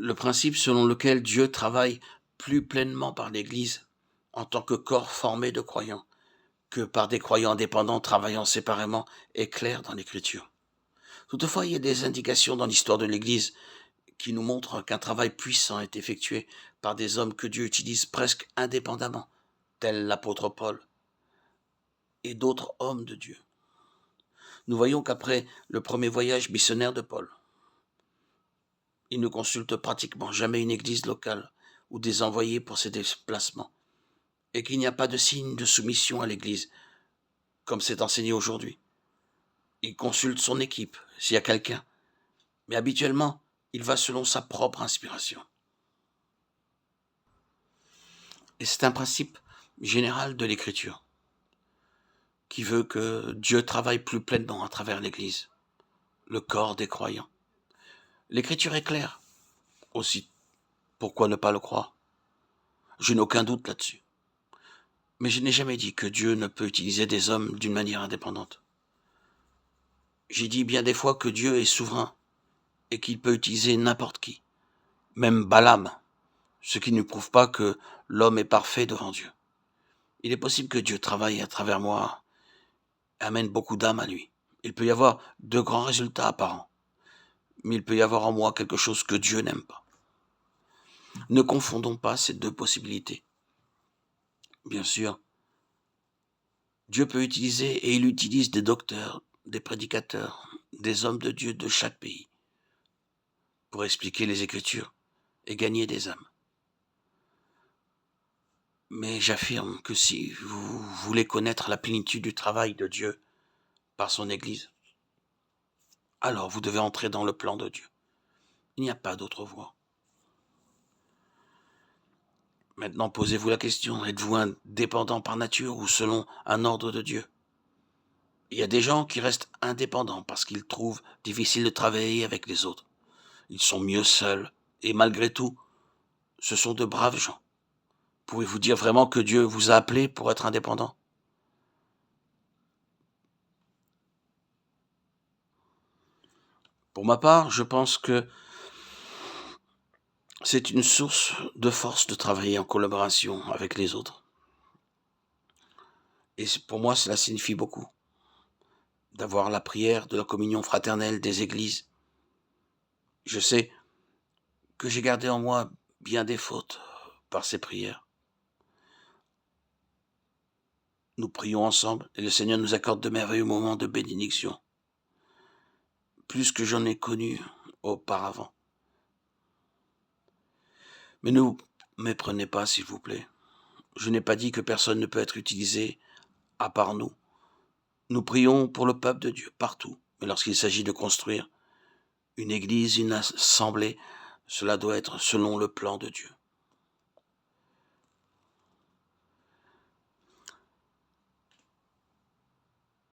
le principe selon lequel Dieu travaille plus pleinement par l'Église en tant que corps formé de croyants que par des croyants indépendants travaillant séparément est clair dans l'Écriture. Toutefois, il y a des indications dans l'histoire de l'Église qui nous montrent qu'un travail puissant est effectué par des hommes que Dieu utilise presque indépendamment, tels l'apôtre Paul et d'autres hommes de Dieu. Nous voyons qu'après le premier voyage missionnaire de Paul, il ne consulte pratiquement jamais une église locale ou des envoyés pour ses déplacements, et qu'il n'y a pas de signe de soumission à l'église, comme c'est enseigné aujourd'hui. Il consulte son équipe, s'il y a quelqu'un, mais habituellement, il va selon sa propre inspiration. Et c'est un principe général de l'Écriture, qui veut que Dieu travaille plus pleinement à travers l'Église, le corps des croyants. L'Écriture est claire. Aussi, pourquoi ne pas le croire? Je n'ai aucun doute là-dessus. Mais je n'ai jamais dit que Dieu ne peut utiliser des hommes d'une manière indépendante. J'ai dit bien des fois que Dieu est souverain et qu'il peut utiliser n'importe qui, même Balaam, ce qui ne prouve pas que l'homme est parfait devant Dieu. Il est possible que Dieu travaille à travers moi et amène beaucoup d'âmes à lui. Il peut y avoir de grands résultats apparents, mais il peut y avoir en moi quelque chose que Dieu n'aime pas. Ne confondons pas ces deux possibilités. Bien sûr, Dieu peut utiliser et il utilise des docteurs, des prédicateurs, des hommes de Dieu de chaque pays pour expliquer les Écritures et gagner des âmes. Mais j'affirme que si vous voulez connaître la plénitude du travail de Dieu par son Église, alors vous devez entrer dans le plan de Dieu. Il n'y a pas d'autre voie. Maintenant, posez-vous la question, êtes-vous indépendant par nature ou selon un ordre de Dieu? Il y a des gens qui restent indépendants parce qu'ils trouvent difficile de travailler avec les autres. Ils sont mieux seuls et malgré tout, ce sont de braves gens. Pouvez-vous dire vraiment que Dieu vous a appelé pour être indépendant? Pour ma part, je pense que c'est une source de force de travailler en collaboration avec les autres. Et pour moi, cela signifie beaucoup d'avoir la prière de la communion fraternelle des églises. Je sais que j'ai gardé en moi bien des fautes par ces prières. Nous prions ensemble et le Seigneur nous accorde de merveilleux moments de bénédiction, plus que j'en ai connu auparavant. Mais ne vous méprenez pas, s'il vous plaît. Je n'ai pas dit que personne ne peut être utilisé à part nous. Nous prions pour le peuple de Dieu partout, mais lorsqu'il s'agit de construire une église, une assemblée, cela doit être selon le plan de Dieu.